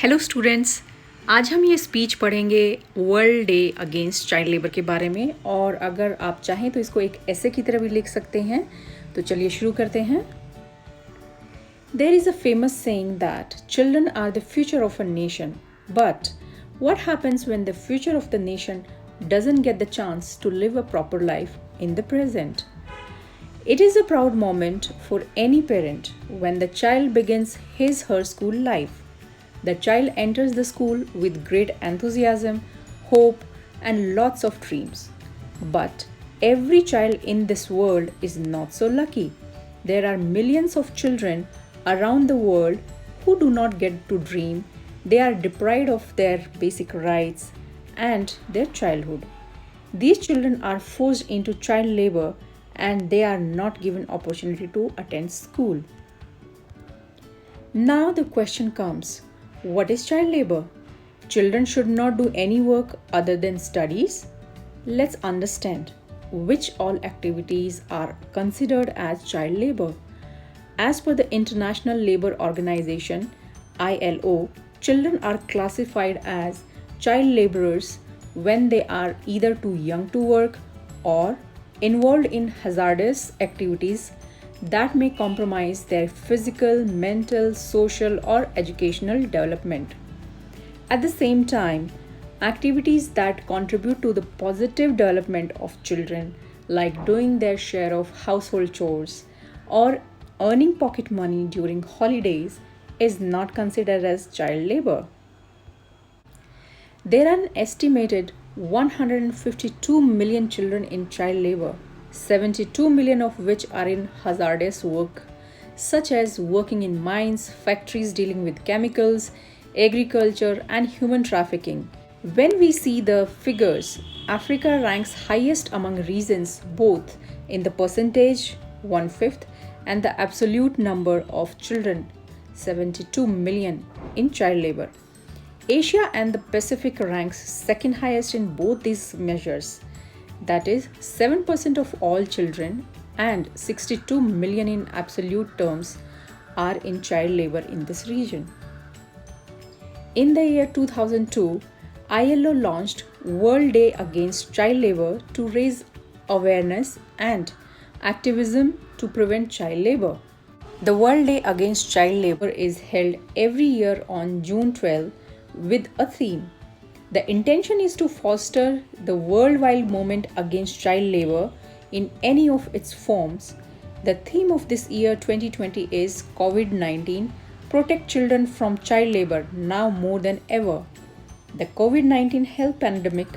Hello students, आज हम ये स्पीच पढ़ेंगे world day against child labour के बारे में। और अगर आप चाहें तो इसको एक ऐसे की तरह भी लिख सकते हैं। तो चलिए शुरू करते हैं। There is a famous saying that children are the future of a nation. But what happens when the future of the nation doesn't get the chance to live a proper life in the present? It is a proud moment for any parent when the child begins his/her school life. The child enters the school with great enthusiasm, hope, and lots of dreams. But every child in this world is not so lucky. There are millions of children around the world who do not get to dream. They are deprived of their basic rights and their childhood. These children are forced into child labor and they are not given opportunity to attend school. Now the question comes, what is child labor? Children should not do any work other than studies. Let's understand which all activities are considered as child labor. As per the International Labour Organization (ILO), children are classified as child laborers when they are either too young to work or involved in hazardous activities that may compromise their physical, mental, social, or educational development. At the same time, activities that contribute to the positive development of children, like doing their share of household chores or earning pocket money during holidays, is not considered as child labor. There are an estimated 152 million children in child labor, 72 million of which are in hazardous work, such as working in mines, factories dealing with chemicals, agriculture, and human trafficking. When we see the figures, Africa ranks highest among regions both in the percentage, 1/5, and the absolute number of children, 72 million, in child labor. Asia and the Pacific ranks second highest in both these measures. That is 7% of all children and 62 million in absolute terms are in child labor in this region. In the year 2002, ILO launched World Day Against Child Labor to raise awareness and activism to prevent child labor. The World Day Against Child Labor is held every year on June 12 with a theme. The intention is to foster the worldwide movement against child labor in any of its forms. The theme of this year 2020 is COVID-19, Protect Children from Child Labor now more than ever. The COVID-19 health pandemic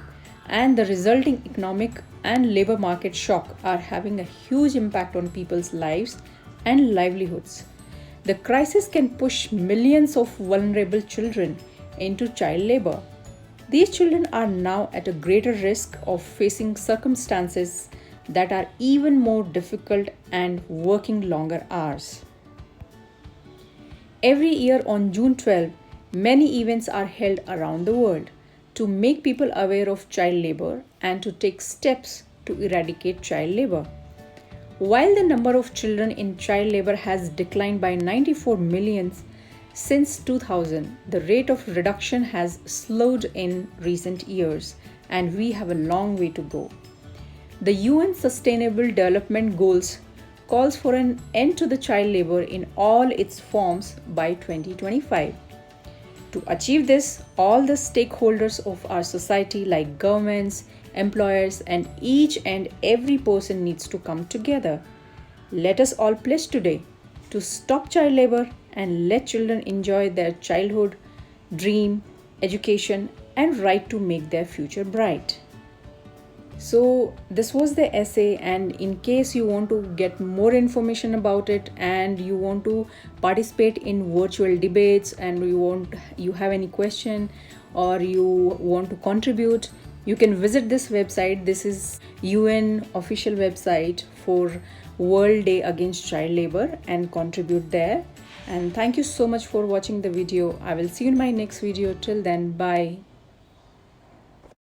and the resulting economic and labor market shock are having a huge impact on people's lives and livelihoods. The crisis can push millions of vulnerable children into child labor. These children are now at a greater risk of facing circumstances that are even more difficult and working longer hours. Every year on June 12, many events are held around the world to make people aware of child labor and to take steps to eradicate child labor. While the number of children in child labor has declined by 94 million since 2000, the rate of reduction has slowed in recent years, and we have a long way to go. The UN Sustainable Development Goals calls for an end to the child labor in all its forms by 2025. To achieve this, all the stakeholders of our society like governments, employers, and each and every person needs to come together. Let us all pledge today to stop child labor and let children enjoy their childhood, dream, education, and right to make their future bright. So this was the essay, and in case you want to get more information about it and you want to participate in virtual debates and you have any question or you want to contribute, you can visit this website. This is UN official website for World Day Against Child Labor, and contribute there. And thank you so much for watching the video. I will see you in my next video. Till then, bye.